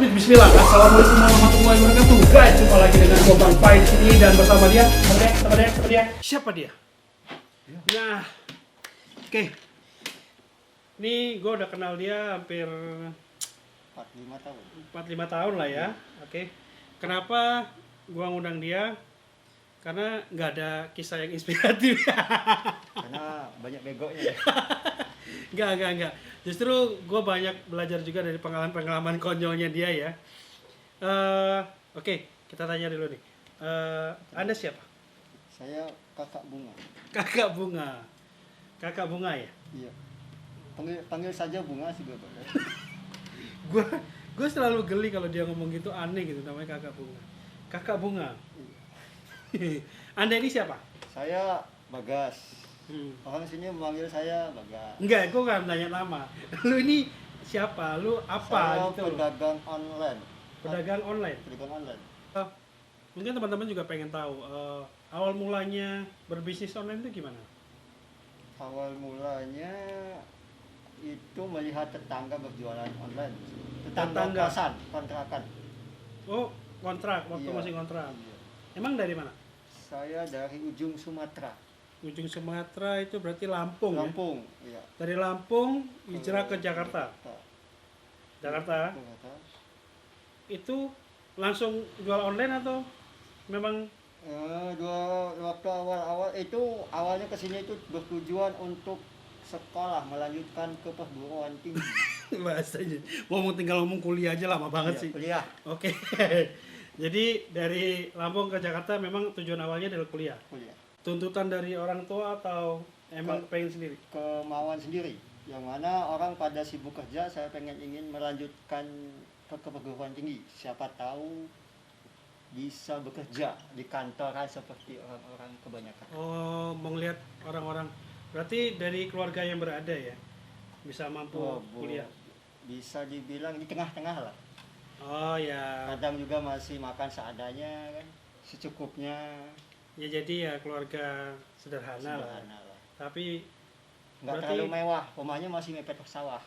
Bismillah. Assalamualaikum warahmatullahi wabarakatuh. Guys, jumpa lagi dengan gue Bang Pai di sini dan bersama dia. Sama dia. Siapa dia? Nah, oke. Ini gue udah kenal dia hampir 45 tahun. 45 tahun lah ya. Oke. Kenapa gue ngundang dia? Karena nggak ada kisah yang inspiratif. Karena banyak begonya. Enggak. Justru gue banyak belajar juga dari pengalaman konyolnya dia ya. Oke, kita tanya dulu nih. Anda siapa? Saya kakak Bunga. Kakak Bunga ya? Iya. Panggil saja Bunga sih gue. Gue selalu geli kalau dia ngomong gitu, aneh gitu namanya kakak Bunga. Kakak Bunga. Anda ini siapa? Saya Bagas. Orang sini memanggil saya Bagas. Enggak, gue nggak nanya nama. Lu ini siapa? Lu apa Saya gitu? pedagang online. Pedagang online. Pedagang online. Mungkin teman-teman juga pengen tahu awal mulanya berbisnis online itu gimana? Awal mulanya itu melihat tetangga berjualan online. Tetangga? Kontrakan. Oh, kontrak, waktu Iya. masih kontrak. Iya. Emang dari mana? Saya dari ujung Sumatera. Ujung Sumatera itu berarti Lampung, Lampung, iya. ya? Dari Lampung hijrah ke Jakarta. Jakarta. Itu langsung jual online atau memang Waktu awal-awal itu awalnya kesini itu bertujuan untuk sekolah, melanjutkan ke perguruan tinggi. bahasanya tinggal ngomong kuliah aja lama banget Iya, sih. kuliah. Oke. Jadi dari Lampung ke Jakarta memang tujuan awalnya adalah kuliah. Tuntutan dari orang tua atau emang pengen sendiri? Kemauan sendiri. Yang mana orang pada sibuk kerja, saya ingin melanjutkan ke perguruan tinggi. Siapa tahu bisa bekerja di kantoran seperti orang-orang kebanyakan. Oh, mau ngeliat orang-orang. Berarti dari keluarga yang berada ya, bisa mampu kuliah. Bisa dibilang di tengah-tengah lah. Oh ya. Kadang juga masih makan seadanya kan, secukupnya. Ya jadi ya keluarga sederhana lah. Tapi nggak berarti terlalu mewah, rumahnya masih mepet sawah.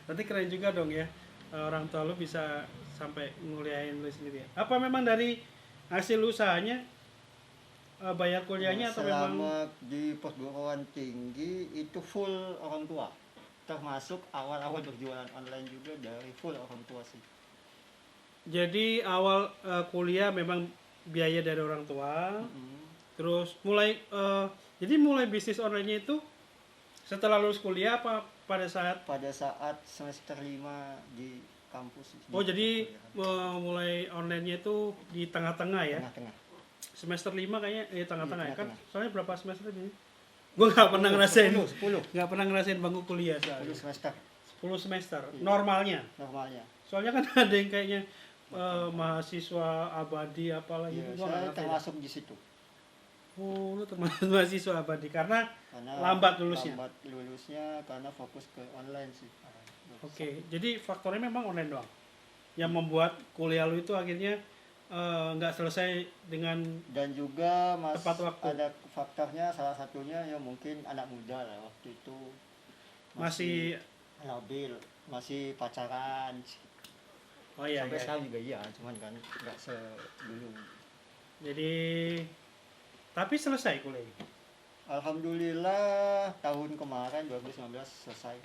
berarti keren juga dong ya, orang tua lu bisa sampai nguliahin lu sendiri ya. Apa memang dari hasil usahanya bayar kuliahnya atau memang selama di perguruan tinggi itu full orang tua, termasuk awal-awal berjualan online juga dari full orang tua sih. jadi awal kuliah memang biaya dari orang tua, terus mulai jadi mulai bisnis online-nya itu setelah lulus kuliah apa pada saat semester 5 di kampus. Jadi mulai online-nya itu di tengah-tengah ya? Tengah-tengah. Semester 5 kayaknya tengah-tengah ya kan? Tengah-tengah. Soalnya berapa semester ini? Gue nggak pernah ngerasain 10. Nggak pernah ngerasain bangku kuliah 10 soalnya. semester 10 semester Iya. normalnya. Soalnya kan ada yang kayaknya mahasiswa abadi apalah Iya, gitu. Gua nggak saya ngerti. termasuk di situ. Oh, lu termasuk mahasiswa abadi karena lambat lulusnya. Lambat lulusnya karena fokus ke online sih. Oke, jadi faktornya memang online doang yang membuat kuliah lu itu akhirnya nggak selesai dengan Dan juga tepat waktu. ada faktornya, salah satunya ya mungkin anak muda lah waktu itu masih labil, masih pacaran. oh iya, Sampai iya. sekarang juga iya, cuman kan nggak sedulu. Jadi tapi selesai kuliah. Alhamdulillah tahun kemarin 2019 selesai.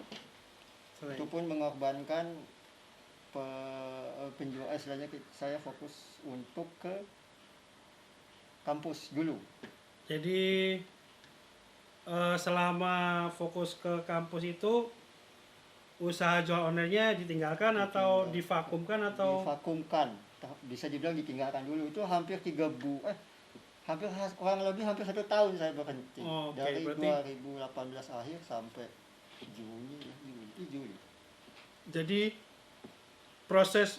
Itu pun mengorbankan penjual, istilahnya saya fokus untuk ke kampus dulu. Jadi selama fokus ke kampus itu usaha jual online-nya ditinggalkan atau divakumkan atau Divakumkan, bisa dibilang ditinggalkan dulu. Itu hampir kurang lebih hampir 1 tahun saya berhenti. Oh, oke, dari berarti 2018 akhir sampai Juli. jadi proses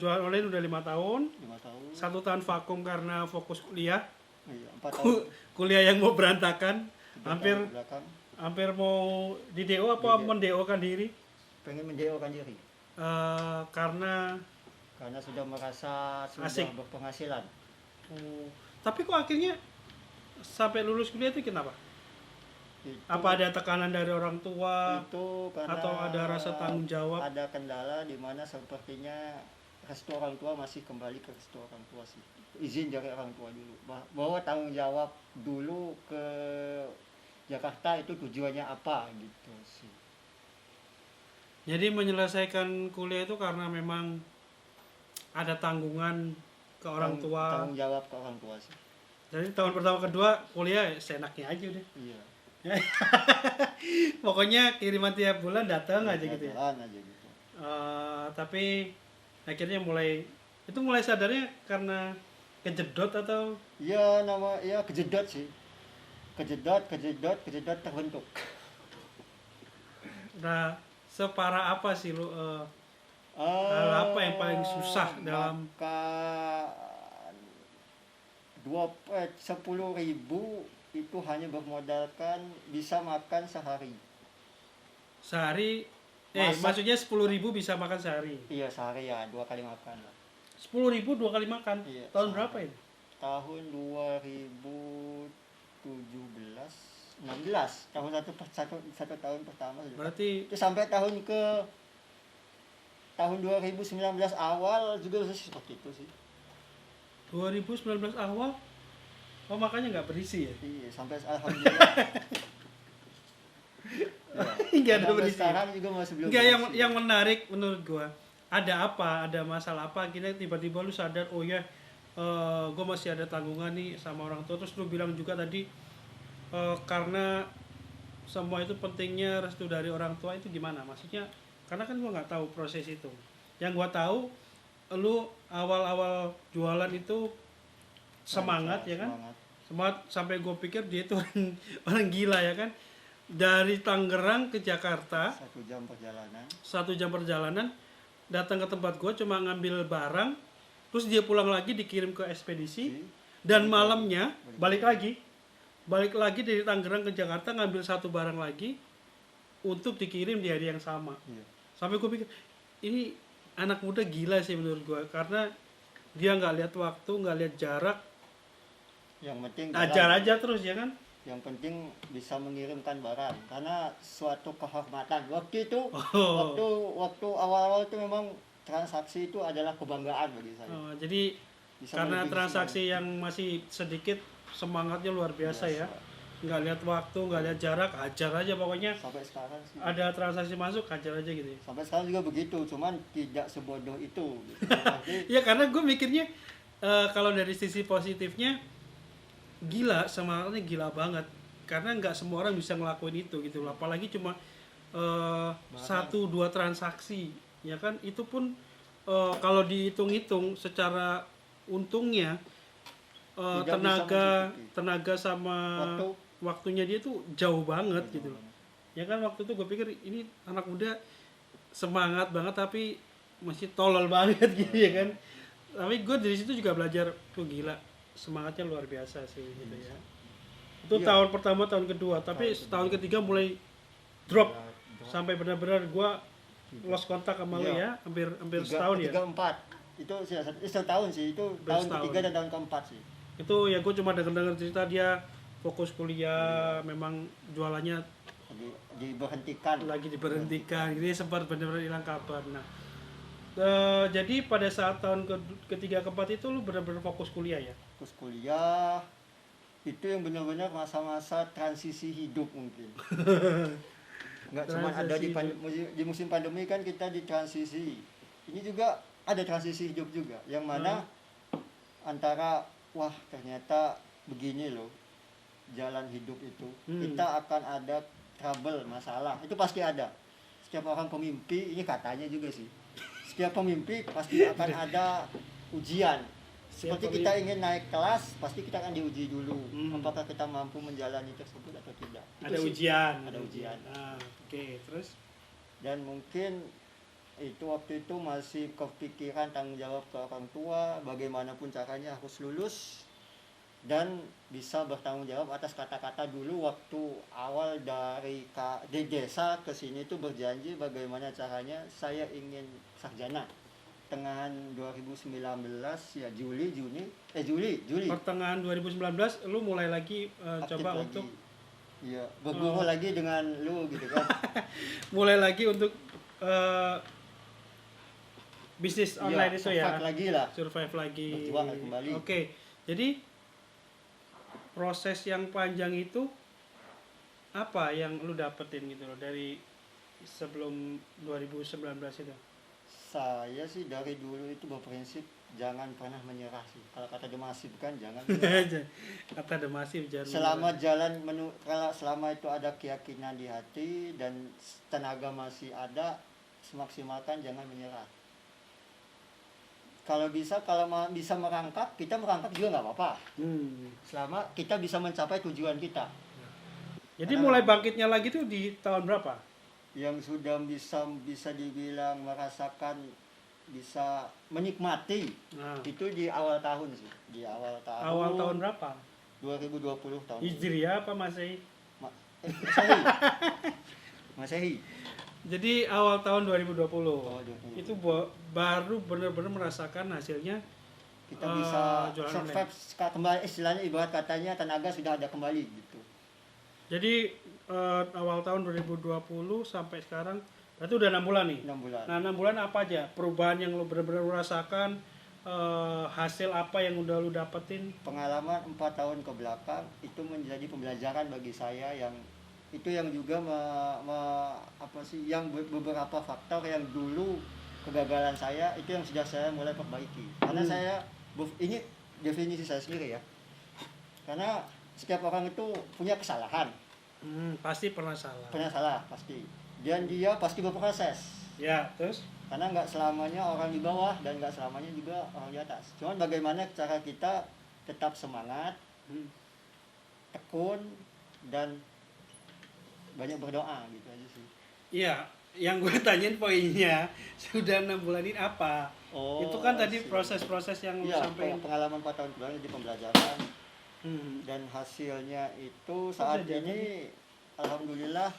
jual online udah 5 tahun. 5 tahun. 1 tahun vakum karena fokus kuliah. Iya, 4 tahun. Kuliah yang mau berantakan, 3 hampir tahun belakang. hampir mau di DO apa Di DO. mendeokan diri Pengen mendeokan diri karena sudah merasa sudah Asik. berpenghasilan. tapi kok akhirnya sampai lulus kuliah itu kenapa? Apa ada tekanan dari orang tua itu karena atau ada rasa tanggung jawab? ada kendala di mana sepertinya restu orang tua masih kembali ke restu orang tua sih, izin dari orang tua dulu bahwa tanggung jawab dulu ke Jakarta itu tujuannya apa gitu sih. Jadi menyelesaikan kuliah itu karena memang ada tanggungan ke orang tua. Tanggung jawab ke orang tua sih. Jadi tahun pertama kedua kuliah seenaknya aja udah. Iya. Pokoknya kiriman tiap bulan datang aja gitu ya. Jalan aja gitu. Tapi akhirnya mulai sadarnya karena kejedot atau Iya, kejedot sih. Kejedot terbentuk. nah separah apa sih lu hal apa yang paling susah dalam makan 10.000 itu hanya bermodalkan bisa makan sehari. Maksudnya 10.000 bisa makan sehari. Iya, sehari ya, 2 kali makan lah. 10.000 2 kali makan. Iya, Tahun sehari. berapa ini? Tahun 16 tahun satu tahun pertama sudah. Berarti Itu sampai tahun 2019 awal juga seperti itu sih. 2019 awal. Oh, makanya nggak berisi ya? Iya, sampai alhamdulillah. Nggak ada Sampai berisi. sekarang juga masih belum Nggak, berisi. yang menarik menurut gua, ada apa? Ada masalah apa? Kita tiba-tiba lu sadar, oh ya, gua masih ada tanggungan nih sama orang tua. Terus lu bilang juga tadi karena semua itu pentingnya restu dari orang tua, itu gimana? Maksudnya karena kan gua nggak tahu proses itu. Yang gua tahu, lu awal-awal jualan itu semangat ya kan? Semangat sampai gue pikir dia itu orang gila ya kan. Dari Tangerang ke Jakarta 1 jam perjalanan. 1 jam perjalanan, datang ke tempat gue cuma ngambil barang, terus dia pulang lagi dikirim ke ekspedisi, dan malamnya balik lagi dari Tangerang ke Jakarta ngambil satu barang lagi untuk dikirim di hari yang sama. Iya. Sampai gue pikir ini anak muda gila sih menurut gue, karena dia nggak lihat waktu, nggak lihat jarak, Yang penting ajar aja terus ya kan. yang penting bisa mengirimkan barang karena suatu kehormatan. Waktu itu Oh. waktu awal-awal itu memang transaksi itu adalah kebanggaan bagi saya. Jadi Bisa karena melebihi transaksi yang masih sedikit, semangatnya luar biasa ya. Nggak lihat waktu, nggak lihat jarak, ajar aja pokoknya. Sampai sekarang sih. Ada transaksi masuk, ajar aja gitu ya. Sampai sekarang juga begitu, cuman tidak sebodoh itu. Gitu. Jadi, Ya karena gue mikirnya kalau dari sisi positifnya, gila, semangatnya gila banget. Karena nggak semua orang bisa ngelakuin itu gitu loh. Apalagi cuma 1-2 transaksi, ya kan. Itu pun kalau dihitung-hitung secara untungnya, Tidak bisa tenaga sama waktunya dia tuh jauh banget gitu loh. Ya kan waktu itu gue pikir ini anak muda semangat banget tapi masih tolol banget gitu ya kan. Tapi gue dari situ juga belajar, tuh gila, semangatnya luar biasa sih gitu ya. Itu Iya. tahun pertama, tahun kedua, tapi tahun ketiga mulai drop sampai benar-benar gue lost kontak sama lu ya, hampir setahun ya. 3, 4 itu setahun sih, itu tahun Setahun. ketiga dan tahun keempat sih. Itu ya gue cuma dengar cerita dia fokus kuliah, memang jualannya Diberhentikan. lagi diberhentikan, ini sempat benar-benar hilang kabar. Nah, jadi pada saat tahun ketiga keempat itu lu benar-benar fokus kuliah ya? Terus kuliah itu yang benar-benar masa-masa transisi hidup mungkin. Nggak cuma ada di musim pandemi kan kita di transisi. Ini juga ada transisi hidup juga, yang mana antara wah ternyata begini loh jalan hidup itu. Kita akan ada trouble, masalah, itu pasti ada. Setiap orang pemimpi, ini katanya juga sih. Setiap pemimpi pasti akan ada ujian. Seperti kita ingin naik kelas, pasti kita akan diuji dulu. Apakah kita mampu menjalani tersebut atau tidak. Ada ujian. Ada ujian. Oke, terus? Dan mungkin itu waktu itu masih kepikiran tanggung jawab ke orang tua, bagaimanapun caranya harus lulus dan bisa bertanggung jawab atas kata-kata dulu waktu awal dari desa ke sini itu berjanji bagaimana caranya saya ingin sarjana. Pertengahan 2019 ya Juli. Pertengahan 2019 lu mulai lagi coba lagi. untuk Iya, berguru lagi dengan lu gitu kan. Mulai lagi untuk eh, bisnis Iya, online itu ya. survive lagi lah. Survive lagi. Berjuang kembali. Oke. Jadi proses yang panjang itu apa yang lu dapetin gitu loh dari sebelum 2019 itu? Saya sih dari dulu itu berprinsip jangan pernah menyerah sih. Kalau kata Demasif kan jangan menyerah. Kata Demasif jangan Selama jalan kalau selama itu ada keyakinan di hati dan tenaga masih ada, semaksimalkan, jangan menyerah. Kalau bisa bisa merangkak, kita merangkak juga nggak apa-apa. Selama kita bisa mencapai tujuan kita. Jadi mulai bangkitnya lagi tuh di tahun berapa? Yang sudah bisa dibilang merasakan, bisa menikmati, Nah, itu di awal tahun sih. Di awal tahun. awal tahun berapa? 2020 tahun. Hijriah apa Masehi? Masehi. Masehi. Jadi awal tahun 2020. Oh, 2020. Itu baru benar-benar merasakan hasilnya. Kita bisa jualan survive kembali, istilahnya ibarat katanya tenaga sudah ada kembali gitu. Jadi awal tahun 2020 sampai sekarang berarti udah 6 bulan nih. 6 bulan. Nah, 6 bulan apa aja perubahan yang lu benar-benar rasakan, hasil apa yang udah lu dapetin? Pengalaman 4 tahun ke belakang itu menjadi pembelajaran bagi saya, yang itu yang juga yang beberapa faktor yang dulu kegagalan saya itu yang sudah saya mulai perbaiki. Karena ini definisi saya sendiri ya. Karena setiap orang itu punya kesalahan. Pasti pernah salah. Pernah salah pasti. Dan dia pasti berproses. Ya, terus? Karena nggak selamanya orang di bawah dan nggak selamanya juga orang di atas. Cuman bagaimana cara kita tetap semangat, tekun, dan banyak berdoa gitu aja sih. Iya, yang gue tanyain poinnya sudah 6 bulan ini apa? Itu kan tadi proses-proses yang lu sampaikan. Pengalaman 4 tahun kebelakang jadi pembelajaran. Dan hasilnya itu saat ini alhamdulillah,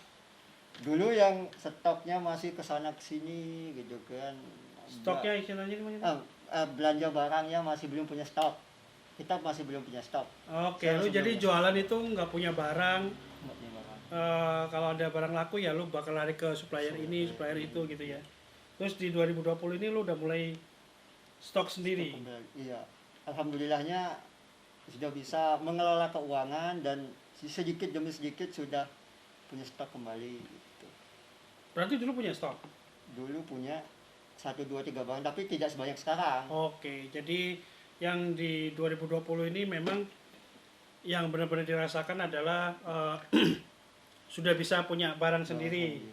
dulu yang stoknya masih kesana kesini gitu kan. Stoknya istilahnya gimana? Belanja barangnya masih belum punya stok. Kita masih belum punya stok. Oke, lu jadi jualan itu nggak punya barang. Nggak punya barang. Kalau ada barang laku ya lu bakal lari ke supplier ini, supplier itu gitu ya. Terus di 2020 ini lu udah mulai stok sendiri. Iya, alhamdulillahnya sudah bisa mengelola keuangan dan sedikit demi sedikit sudah punya stok kembali gitu. Berarti dulu punya stok? Dulu punya 1, 2, 3 barang, tapi tidak sebanyak sekarang. Oke, jadi yang di 2020 ini memang yang benar-benar dirasakan adalah sudah bisa punya barang sendiri.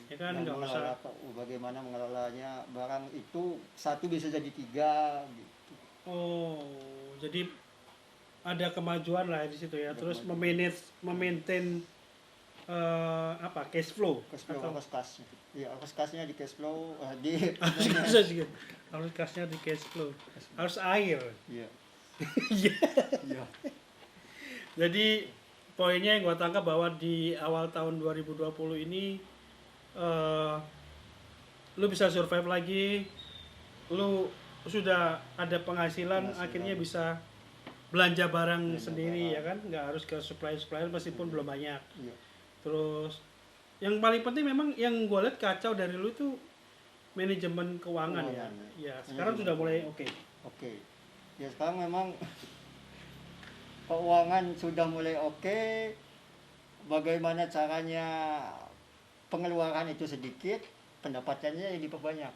Ya kan, nggak usah. Bagaimana mengelolanya, barang itu satu bisa jadi 3 gitu. Oh, jadi ada kemajuan lah di situ ya. Terus memaintain cash flow. Cash flow, arus kas. Iya, arus kasnya di cash flow, Harus kasnya di cash flow. Harus air. Iya. Iya. Jadi poinnya yang gua tangkap bahwa di awal tahun 2020 ini lu bisa survive lagi, lu sudah ada penghasilan. Akhirnya bisa belanja barang sendiri ya kan, nggak harus ke supplier meskipun belum banyak. Iya. Terus yang paling penting memang yang gue lihat kacau dari lu itu manajemen keuangan ya. Ya sekarang sudah mulai oke. Ya sekarang memang keuangan sudah mulai oke. Bagaimana caranya pengeluaran itu sedikit, pendapatannya yang diperbanyak.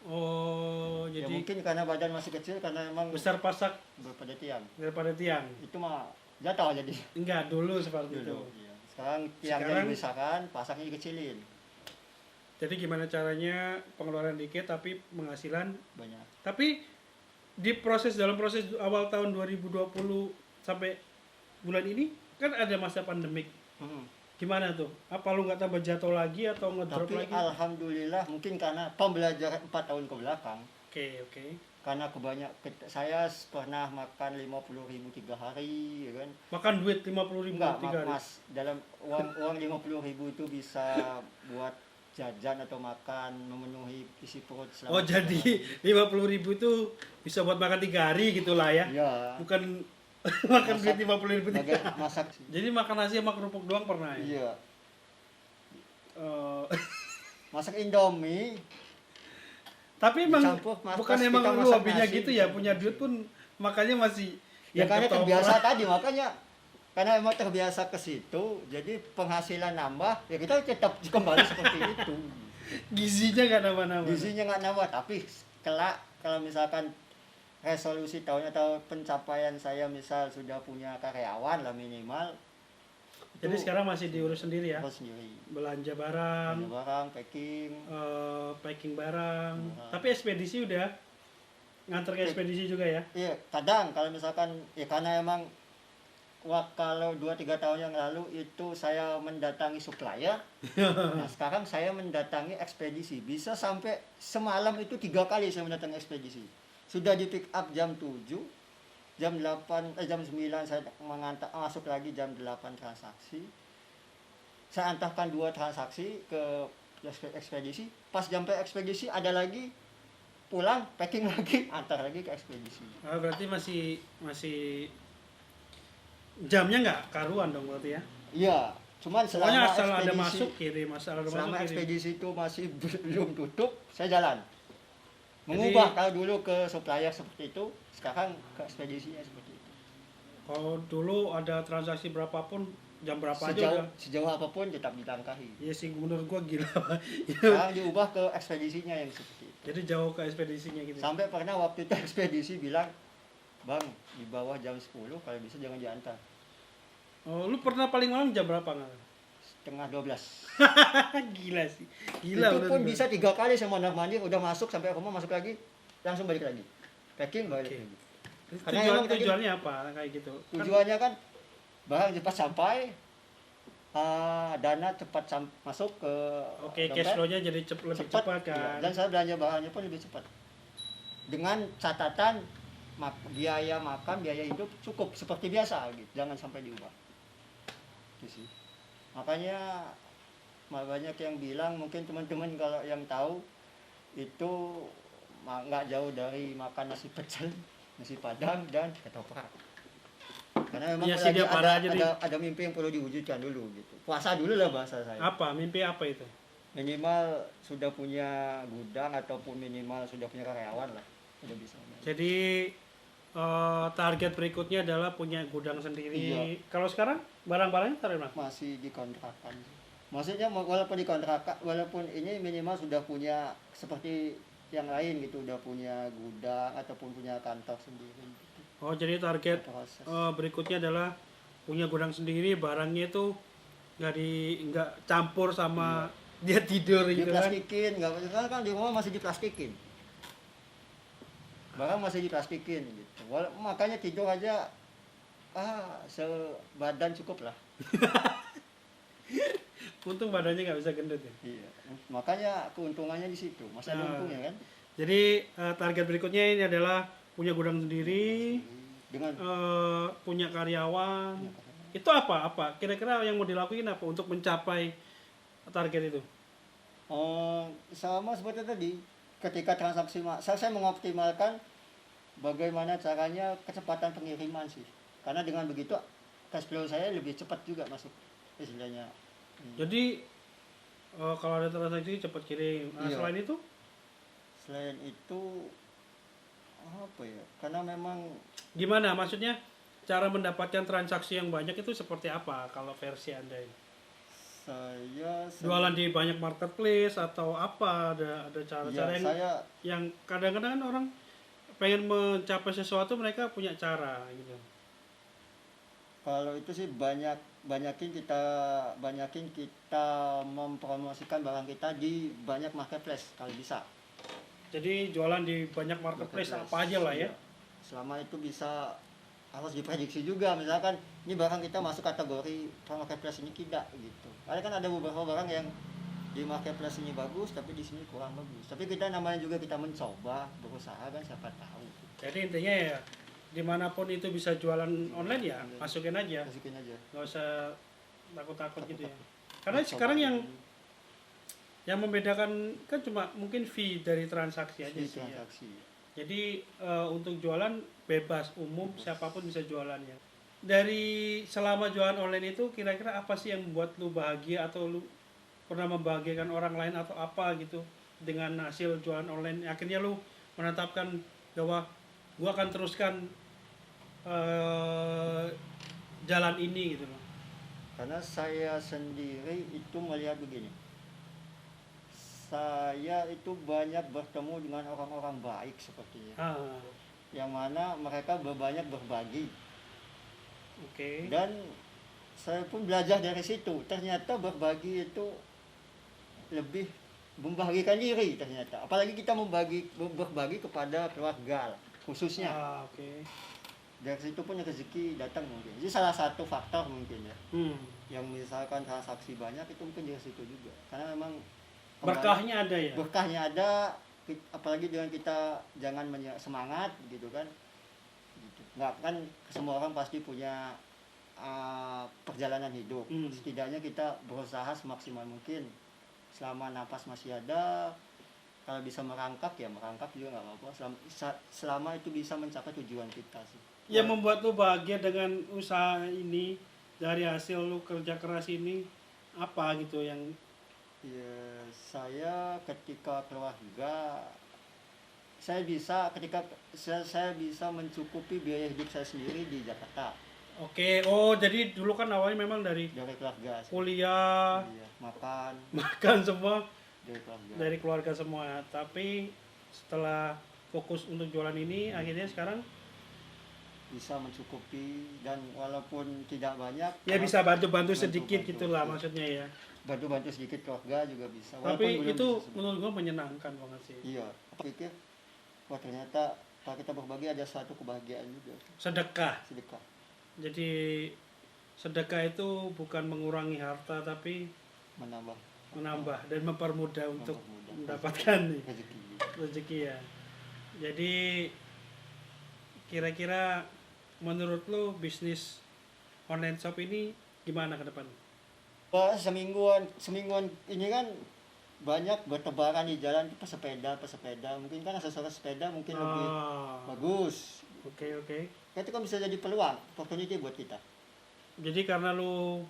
Oh, Ya jadi mungkin karena badan masih kecil, karena memang besar pasak daripada tiang. Itu mah jatuh jadi. Enggak, dulu seperti itu. Iya. Sekarang tiangnya dibesarkan, pasaknya dikecilin. Jadi gimana caranya pengeluaran dikit tapi penghasilan Banyak. Tapi dalam proses awal tahun 2020 sampai bulan ini kan ada masa pandemik. Gimana tuh? Apa lu nggak tambah jatuh lagi atau ngedrop Tapi lagi? alhamdulillah mungkin karena pembelajaran 4 tahun ke belakang. Oke. Karena saya pernah makan 50.000 3 hari, ya kan? Makan duit 50.000 Enggak, 3 hari. Mas. Dalam uang 50.000 itu bisa buat jajan atau makan, memenuhi isi perut selama. Oh, jadi 50.000 itu bisa buat makan 3 hari gitulah ya. Iya. Bukan Makan duit 50.000 masak sih. Jadi makan nasi sama kerupuk doang pernah ya? Iya, Eh, masak Indomie. tapi emang Dicampur, bukan pas emang kita lu masak hobinya nasi, gitu ya, dicampur punya nasi. duit pun makanya masih Ya yang karena ketoprak. terbiasa tadi, makanya karena emang terbiasa ke situ, jadi penghasilan nambah, ya kita tetap kembali seperti itu. Gizinya nggak nama-nama. Gizinya nggak nambah, tapi kelak kalau misalkan resolusi tahun atau pencapaian saya misal sudah punya karyawan lah minimal. Jadi itu sekarang masih diurus sendiri ya? harus sendiri. Belanja barang, Belanja barang, packing. packing barang. Barang. Tapi ekspedisi udah nganter ke ekspedisi juga ya? Iya, kadang kalau misalkan ya karena emang kalau 2-3 tahun yang lalu itu saya mendatangi supplier. Nah, sekarang saya mendatangi ekspedisi. Bisa sampai semalam itu 3 kali saya mendatangi ekspedisi. Sudah di pick up jam 7, jam 9 saya masuk lagi jam 8 transaksi. Saya antarkan 2 transaksi ke ekspedisi. Pas sampai ekspedisi ada lagi pulang, packing lagi, antar lagi ke ekspedisi. Berarti masih jamnya nggak karuan dong berarti ya? Iya, cuman Pokoknya selama asal ada ekspedisi, masuk kirim, asal ada masuk selama kirim. ekspedisi itu masih belum tutup, saya jalan. Mengubah kalau dulu ke supplier seperti itu, sekarang ke ekspedisinya seperti itu. Kalau dulu ada transaksi berapapun, jam berapa aja udah. Sejauh apapun tetap ditangkahi. Iya sih, menurut gua gila. Sekarang diubah ke ekspedisinya yang seperti itu. Jadi jauh ke ekspedisinya gitu. Sampai pernah waktu itu ekspedisi bilang, Bang, di bawah jam 10 kalau bisa jangan diantar. Oh, lu pernah paling malam jam berapa nggak? Setengah 12. Gila sih. Gila Itu udah pun juga. bisa 3 kali saya mondar mandir, udah masuk sampai rumah, masuk lagi, langsung balik lagi. Packing balik Oke. lagi. Karena emang tadi- Tujuannya apa kayak gitu? Kan Tujuannya kan barang cepat sampai, dana cepat masuk ke oke, dompet, cash flow-nya jadi lebih cepat iya. kan. Dan saya belanja barangnya pun lebih cepat. Dengan catatan biaya makan, biaya hidup cukup seperti biasa gitu. Jangan sampai diubah. Itu sih. Makanya banyak yang bilang, mungkin teman-teman kalau yang tahu itu nggak jauh dari makan nasi pecel, nasi padang dan ketoprak. Karena memang Iya sih, lagi dia parah aja, ada mimpi yang perlu diwujudkan dulu gitu. Puasa dulu lah bahasa saya. Apa? Mimpi apa itu? Minimal sudah punya gudang ataupun minimal sudah punya karyawan lah. Udah bisa. Jadi target berikutnya adalah punya gudang sendiri. Iya. Kalau sekarang barang-barangnya taruh mana? Masih dikontrakan. Maksudnya walaupun dikontrakan, walaupun ini minimal sudah punya seperti yang lain gitu, udah punya gudang ataupun punya kantor sendiri. Gitu. Oh, jadi target Proses. berikutnya adalah punya gudang sendiri, barangnya itu nggak campur sama dia tidur gitu kan. Diplastikin, nggak kan di rumah masih diplastikin. Barang masih diplastikin gitu. Makanya tidur aja sebadan cukup lah. Untung badannya nggak bisa gendut ya. Iya. Makanya keuntungannya di situ. Masih ada untungnya kan? Jadi target berikutnya ini adalah punya gudang sendiri, Dengan punya karyawan. Itu apa? Kira-kira yang mau dilakuin apa untuk mencapai target itu? sama seperti tadi, ketika transaksi saya mengoptimalkan bagaimana caranya kecepatan pengiriman sih. Karena dengan begitu cash flow saya lebih cepat juga masuk istilahnya. Jadi kalau ada transaksi cepat kirim. Nah, Iya. Selain itu Apa ya? Karena memang gimana? Maksudnya cara mendapatkan transaksi yang banyak itu seperti apa kalau versi Anda ini? saya Jualan di banyak marketplace atau apa? Ada cara-cara ya, yang saya yang kadang-kadang kan orang pengen mencapai sesuatu, mereka punya cara gitu. kalau itu sih banyakin kita mempromosikan barang kita di banyak marketplace kalau bisa. Jadi jualan di banyak marketplace apa aja lah ya. Iya. Selama itu bisa harus diprediksi juga, misalkan ini barang kita masuk kategori marketplace ini tidak gitu. Karena kan ada beberapa barang yang di marketplace ini bagus tapi di sini kurang bagus. Tapi kita namanya juga kita mencoba, berusaha kan siapa tahu. Jadi intinya ya dimanapun itu bisa jualan online ya masukin aja, Masukin aja. nggak usah takut-takut gitu ya. Karena Mencoba sekarang dulu. yang membedakan kan cuma mungkin fee dari transaksi aja Di sih ya. transaksi. Jadi untuk jualan bebas, umum, siapapun bisa jualan ya. Dari selama jualan online itu kira-kira apa sih yang membuat lu bahagia, atau lu pernah membahagiakan orang lain atau apa gitu dengan hasil jualan online? Akhirnya lu menetapkan bahwa gua akan teruskan eh, jalan ini gitu loh. Karena saya sendiri itu melihat begini, saya itu banyak bertemu dengan orang-orang baik sepertinya, Ah, yang mana mereka banyak berbagi, oke. dan saya pun belajar dari situ. Ternyata berbagi itu lebih membahagiakan diri ternyata, apalagi kita berbagi kepada keluarga khususnya. Ah, oke. Dari situ pun rezeki datang mungkin. Jadi salah satu faktor mungkin ya. Hmm. Yang misalkan transaksi banyak itu mungkin dari situ juga. Karena memang Berkahnya ada ya. berkahnya ada, apalagi dengan kita jangan semangat gitu kan. Gitu. Nggak kan semua orang pasti punya perjalanan hidup. Setidaknya kita berusaha semaksimal mungkin. Selama napas masih ada, kalau bisa merangkak ya merangkak juga nggak apa-apa. Selama itu bisa mencapai tujuan kita sih. Yang membuat lu bahagia dengan usaha ini, dari hasil lu kerja keras ini, apa gitu yang Ya, saya ketika keluarga, saya bisa mencukupi biaya hidup saya sendiri di Jakarta oke. Oh, jadi dulu kan awalnya memang dari dari keluarga. kuliah, Iya, makan makan semua dari keluarga. dari keluarga semua. Tapi setelah fokus untuk jualan ini, akhirnya sekarang Bisa mencukupi, dan walaupun tidak banyak, ya bisa bantu-bantu sedikit bantu-bantu, gitulah iya. maksudnya ya. Bantu-bantu sedikit keluarga juga bisa. Walaupun Tapi belum itu bisa semua. menurut gua menyenangkan banget sih. Iya, aku pikir wah ternyata kalau kita berbagi ada suatu kebahagiaan juga. Sedekah. Sedekah. Jadi sedekah itu bukan mengurangi harta, tapi menambah dan mempermudah untuk Mempermudah. mendapatkan rezeki. rezeki ya. Jadi kira-kira menurut lo bisnis online shop ini gimana ke depan? Wah, semingguan ini kan banyak bertebaran di jalan itu pesepeda. Mungkin kan aksesoris sepeda mungkin lebih bagus. Oke. Itu kan bisa jadi peluang, opportunity buat kita. Jadi karena lo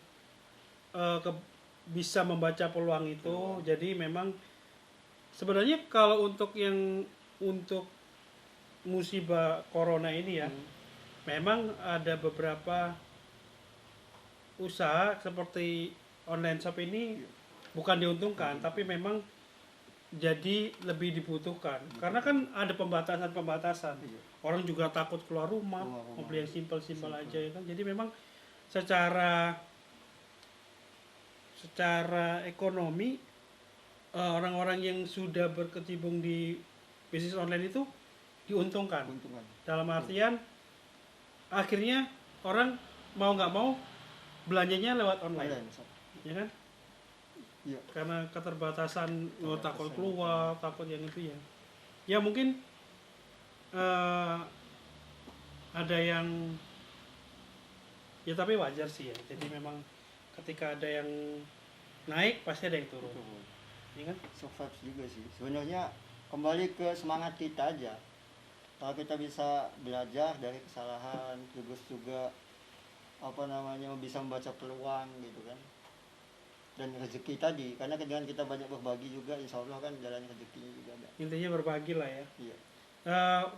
bisa membaca peluang itu, jadi memang sebenarnya kalau untuk musibah corona ini ya, memang ada beberapa usaha seperti online shop ini bukan diuntungkan, tapi memang jadi lebih dibutuhkan. Karena kan ada pembatasan. Orang juga takut keluar rumah, mau beli yang simpel-simpel aja ya kan. Jadi memang secara ekonomi, orang-orang yang sudah berkecimpung di bisnis online itu diuntungkan. Dalam artian akhirnya orang mau nggak mau belanjanya lewat online. Ya kan? Iya. Karena keterbatasan, takut keluar, takut yang itu ya. Ya mungkin ada yang ya, tapi wajar sih ya. Jadi memang ketika ada yang naik pasti ada yang turun. Ya kan? Survive juga sih. Sebenarnya kembali ke semangat kita aja. Kalau kita bisa belajar dari kesalahan, terus juga bisa membaca peluang gitu kan. Dan rezeki tadi, karena dengan kita banyak berbagi juga, insya Allah kan jalan rezekinya juga ada. Intinya berbagi lah ya. Iya.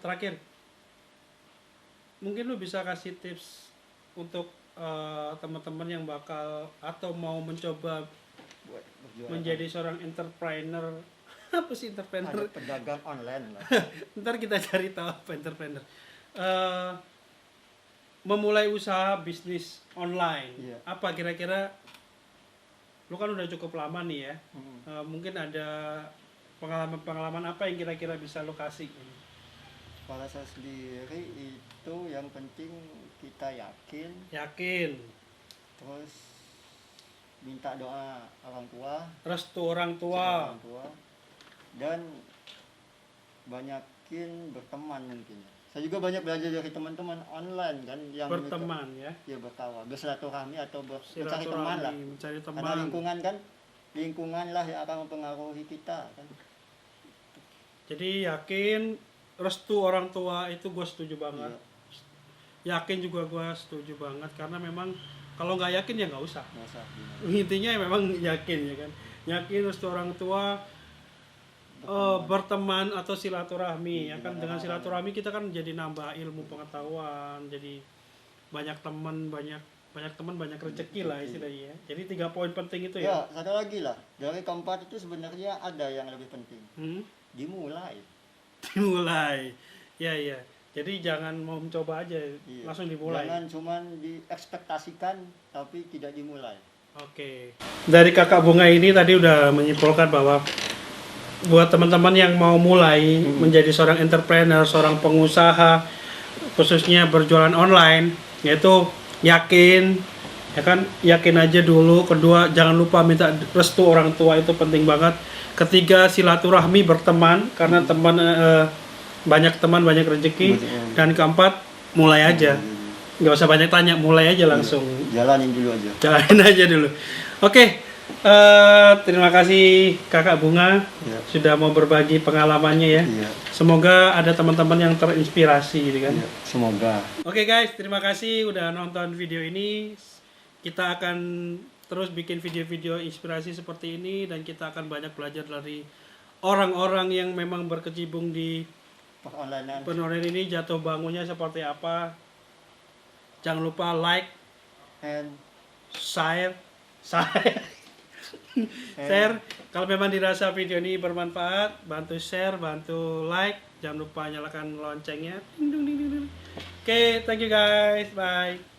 Terakhir, mungkin lu bisa kasih tips untuk teman-teman yang bakal atau mau mencoba Buat berjualan. menjadi seorang entrepreneur. Apa sih entrepreneur? Ada pedagang online lah. Ntar kita cari tahu apa entrepreneur. Memulai usaha bisnis online. Iya. Apa kira-kira? Lu kan udah cukup lama nih ya. Mungkin ada pengalaman apa yang kira-kira bisa lu kasih? Kalau saya sendiri itu yang penting kita Yakin. terus minta doa orang tua, Restu orang tua. dan banyakin berteman mungkin. Saya juga banyak belajar dari teman-teman online kan yang Berteman ya. Ya berkawan, bersilaturahmi atau mencari teman lah. Mencari teman. Karena lingkungan lah yang akan mempengaruhi kita kan. Jadi yakin, restu orang tua itu gue setuju banget. Iya. Yakin juga gue setuju banget, karena memang kalau nggak yakin ya nggak usah. Nggak usah, Intinya ya memang yakin ya kan. Yakin restu orang tua, berteman atau silaturahmi ya kan. Dengan silaturahmi kita kan jadi nambah ilmu pengetahuan, jadi banyak teman, banyak rezeki lah istilahnya ya. Jadi 3 poin penting itu Ya, ya. satu lagi lah. Dari keempat itu sebenarnya ada yang lebih penting. Dimulai. Dimulai. Ya ya. Jadi jangan mau mencoba aja, Iya. langsung dimulai. Jangan cuman diekspektasikan tapi tidak dimulai. Oke. Dari Kakak Bunga ini tadi udah menyimpulkan bahwa buat teman-teman yang mau mulai menjadi seorang entrepreneur, seorang pengusaha, khususnya berjualan online, yaitu yakin, ya kan, yakin aja dulu. Kedua, jangan lupa minta restu orang tua, itu penting banget. Ketiga, silaturahmi, berteman, karena teman banyak teman banyak rezeki. Dan keempat, mulai aja, nggak usah banyak tanya, mulai aja langsung. Jalanin dulu aja. Jalanin aja dulu. Oke, terima kasih Kakak Bunga Ya. sudah mau berbagi pengalamannya ya. Iya. Semoga ada teman-teman yang terinspirasi gitu kan. Iya. Semoga. Oke guys, terima kasih udah nonton video ini. Kita akan terus bikin video-video inspirasi seperti ini, dan kita akan banyak belajar dari orang-orang yang memang berkecimpung di Online online ini, jatuh bangunnya seperti apa. Jangan lupa like, and share. Share. Kalau memang dirasa video ini bermanfaat, bantu share, bantu like. Jangan lupa nyalakan loncengnya. Ding, ding, ding, ding. Oke, thank you guys. Bye.